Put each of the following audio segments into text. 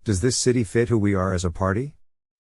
Does this city fit who we are as a party?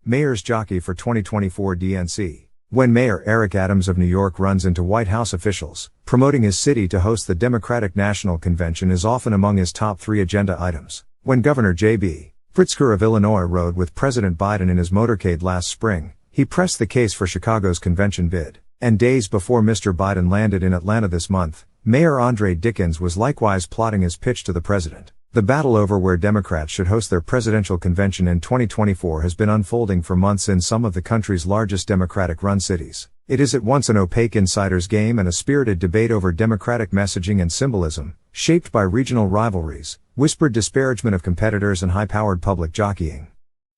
Mayor's Jockey for 2024 D.N.C. When Mayor Eric Adams of New York runs into White House officials, promoting his city to host the Democratic National Convention is often among his top 3 agenda items. When Governor J.B. Pritzker of Illinois rode with President Biden in his motorcade last spring, he pressed the case for Chicago's convention bid. And days before Mr. Biden landed in Atlanta this month, Mayor D.N.C. was likewise plotting his pitch to the president. The battle over where Democrats should host their presidential convention in 2024 has been unfolding for months in some of the country's largest Democratic-run cities. It is at once an opaque insider's game and a spirited debate over Democratic messaging and symbolism, shaped by regional rivalries, whispered disparagement of competitors and high-powered public jockeying.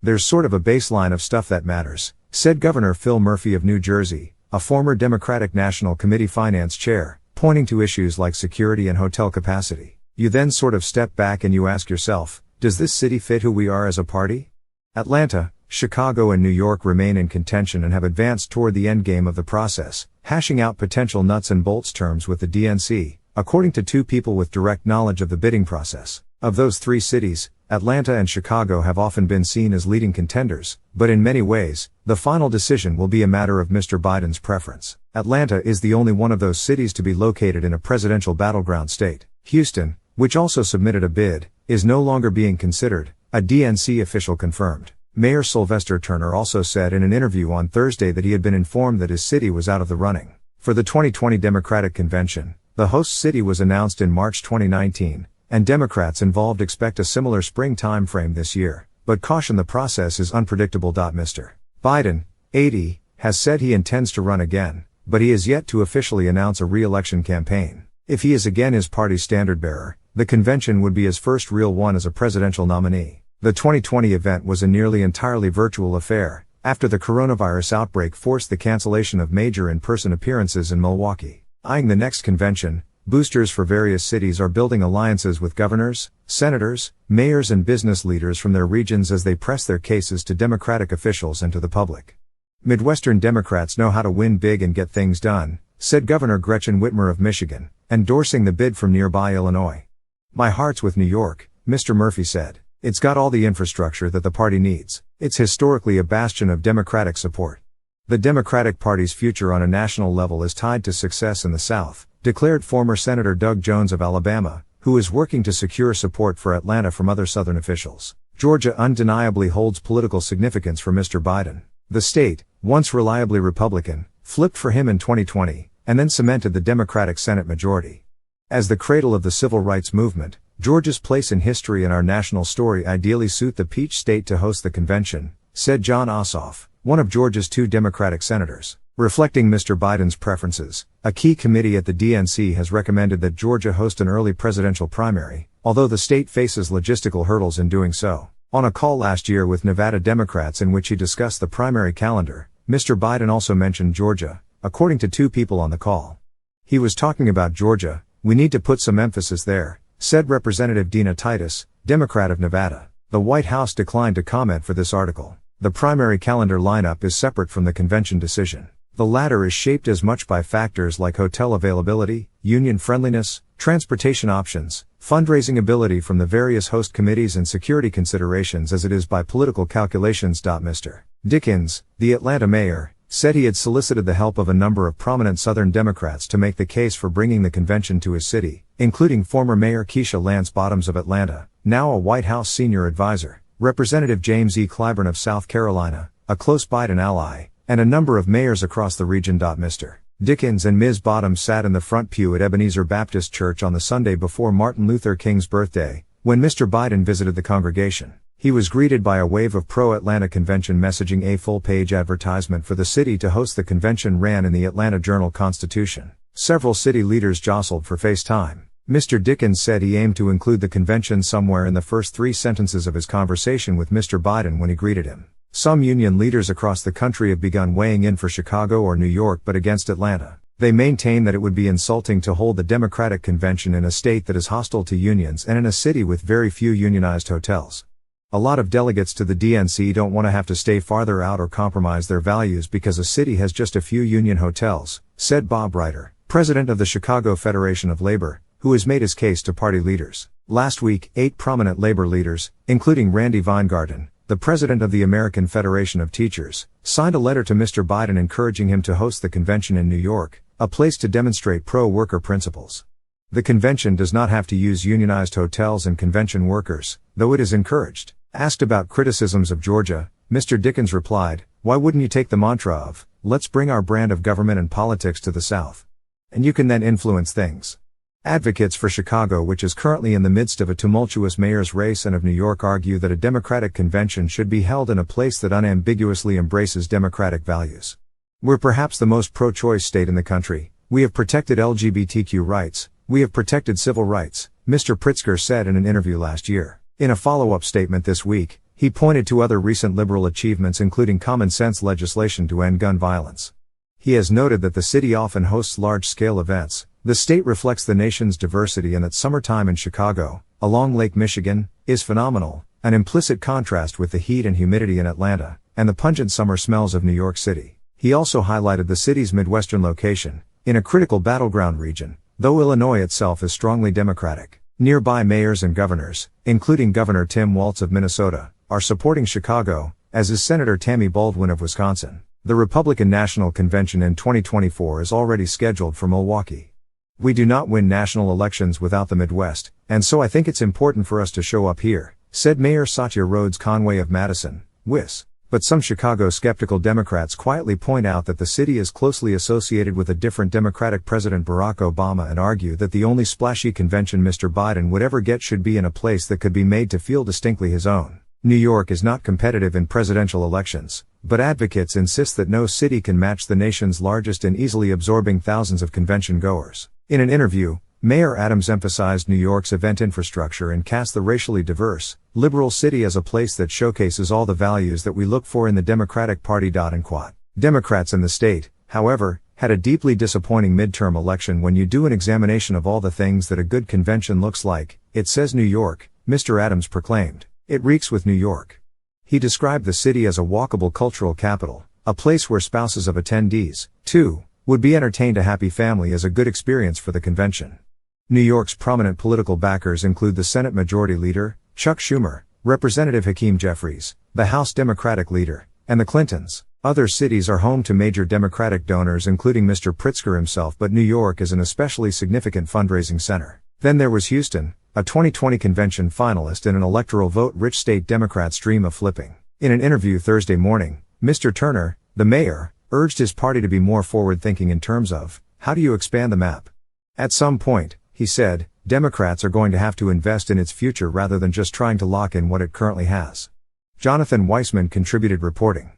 There's sort of a baseline of stuff that matters, said Governor Phil Murphy of New Jersey, a former Democratic National Committee finance chair, pointing to issues like security and hotel capacity. You then sort of step back and you ask yourself, does this city fit who we are as a party? Atlanta, Chicago and New York remain in contention and have advanced toward the endgame of the process, hashing out potential nuts and bolts terms with the D.N.C., according to 2 people with direct knowledge of the bidding process. Of those 3 cities, Atlanta and Chicago have often been seen as leading contenders, but in many ways, the final decision will be a matter of Mr. Biden's preference. Atlanta is the only one of those cities to be located in a presidential battleground state. Houston, which also submitted a bid, is no longer being considered, a D.N.C. official confirmed. Mayor Sylvester Turner also said in an interview on Thursday that he had been informed that his city was out of the running. For the 2020 Democratic Convention, the host city was announced in March 2019, and Democrats involved expect a similar spring time frame this year, but caution the process is unpredictable. Mr. Biden, 80, has said he intends to run again, but he has yet to officially announce a re-election campaign. If he is again his party's standard-bearer, the convention would be his first real one as a presidential nominee. The 2020 event was a nearly entirely virtual affair, after the coronavirus outbreak forced the cancellation of major in-person appearances in Milwaukee. Eyeing the next convention, boosters for various cities are building alliances with governors, senators, mayors and business leaders from their regions as they press their cases to Democratic officials and to the public. Midwestern Democrats know how to win big and get things done, said Governor Gretchen Whitmer of Michigan, endorsing the bid from nearby Illinois. My heart's with New York, Mr. Murphy said. It's got all the infrastructure that the party needs. It's historically a bastion of Democratic support. The Democratic Party's future on a national level is tied to success in the South, declared former Senator Doug Jones of Alabama, who is working to secure support for Atlanta from other Southern officials. Georgia undeniably holds political significance for Mr. Biden. The state, once reliably Republican, flipped for him in 2020, and then cemented the Democratic Senate majority. As the cradle of the civil rights movement, Georgia's place in history and our national story ideally suit the Peach State to host the convention, said John Ossoff, one of Georgia's 2 Democratic senators. Reflecting Mr. Biden's preferences, a key committee at the D.N.C. has recommended that Georgia host an early presidential primary, although the state faces logistical hurdles in doing so. On a call last year with Nevada Democrats in which he discussed the primary calendar, Mr. Biden also mentioned Georgia, according to 2 people on the call. He was talking about Georgia. We need to put some emphasis there, said Representative Dina Titus, Democrat of Nevada. The White House declined to comment for this article. The primary calendar lineup is separate from the convention decision. The latter is shaped as much by factors like hotel availability, union friendliness, transportation options, fundraising ability from the various host committees and security considerations as it is by political calculations. Mr. Dickens, the Atlanta mayor, said he had solicited the help of a number of prominent Southern Democrats to make the case for bringing the convention to his city, including former Mayor Keisha Lance Bottoms of Atlanta, now a White House senior advisor, Representative James E. Clyburn of South Carolina, a close Biden ally, and a number of mayors across the region. Mr. Dickens and Ms. Bottoms sat in the front pew at Ebenezer Baptist Church on the Sunday before Martin Luther King's birthday, when Mr. Biden visited the congregation. He was greeted by a wave of pro-Atlanta convention messaging. A full-page advertisement for the city to host the convention ran in the Atlanta Journal-Constitution. Several city leaders jostled for FaceTime. Mr. Dickens said he aimed to include the convention somewhere in the first 3 sentences of his conversation with Mr. Biden when he greeted him. Some union leaders across the country have begun weighing in for Chicago or New York but against Atlanta. They maintain that it would be insulting to hold the Democratic convention in a state that is hostile to unions and in a city with very few unionized hotels. A lot of delegates to the D.N.C. don't want to have to stay farther out or compromise their values because a city has just a few union hotels, said Bob Reiter, president of the Chicago Federation of Labor, who has made his case to party leaders. Last week, 8 prominent labor leaders, including Randy Weingarten, the president of the American Federation of Teachers, signed a letter to Mr. Biden encouraging him to host the convention in New York, a place to demonstrate pro-worker principles. The convention does not have to use unionized hotels and convention workers, though it is encouraged. Asked about criticisms of Georgia, Mr. Dickens replied, "Why wouldn't you take the mantra of, let's bring our brand of government and politics to the South? And you can then influence things." Advocates for Chicago, which is currently in the midst of a tumultuous mayor's race, and of New York argue that a Democratic convention should be held in a place that unambiguously embraces democratic values. "We're perhaps the most pro-choice state in the country. We have protected LGBTQ rights. We have protected civil rights," Mr. Pritzker said in an interview last year. In a follow-up statement this week, he pointed to other recent liberal achievements, including common-sense legislation to end gun violence. He has noted that the city often hosts large-scale events. The state reflects the nation's diversity, and that summertime in Chicago, along Lake Michigan, is phenomenal, an implicit contrast with the heat and humidity in Atlanta, and the pungent summer smells of New York City. He also highlighted the city's Midwestern location, in a critical battleground region, though Illinois itself is strongly Democratic. Nearby mayors and governors, including Governor Tim Walz of Minnesota, are supporting Chicago, as is Senator Tammy Baldwin of Wisconsin. The Republican National Convention in 2024 is already scheduled for Milwaukee. "We do not win national elections without the Midwest, and so I think it's important for us to show up here," said Mayor Satya Rhodes Conway of Madison, Wis. But some Chicago skeptical Democrats quietly point out that the city is closely associated with a different Democratic President, Barack Obama, and argue that the only splashy convention Mr. Biden would ever get should be in a place that could be made to feel distinctly his own. New York is not competitive in presidential elections, but advocates insist that no city can match the nation's largest and easily absorbing thousands of convention goers. In an interview, Mayor Adams emphasized New York's event infrastructure and cast the racially diverse, liberal city as a place that showcases all the values that we look for in the Democratic Party. Democrats in the state, however, had a deeply disappointing midterm election when you do an examination of all the things that a good convention looks like. It says New York, Mr. Adams proclaimed. It reeks with New York. He described the city as a walkable cultural capital, a place where spouses of attendees, too, would be entertained. A happy family is a good experience for the convention. New York's prominent political backers include the Senate Majority Leader, Chuck Schumer, Representative Hakeem Jeffries, the House Democratic Leader, and the Clintons. Other cities are home to major Democratic donors, including Mr. Pritzker himself, but New York is an especially significant fundraising center. Then there was Houston, a 2020 convention finalist in an electoral vote-rich state Democrats dream of flipping. In an interview Thursday morning, Mr. Turner, the mayor, urged his party to be more forward-thinking in terms of, how do you expand the map? At some point, he said, Democrats are going to have to invest in its future rather than just trying to lock in what it currently has. Jonathan Weissman contributed reporting.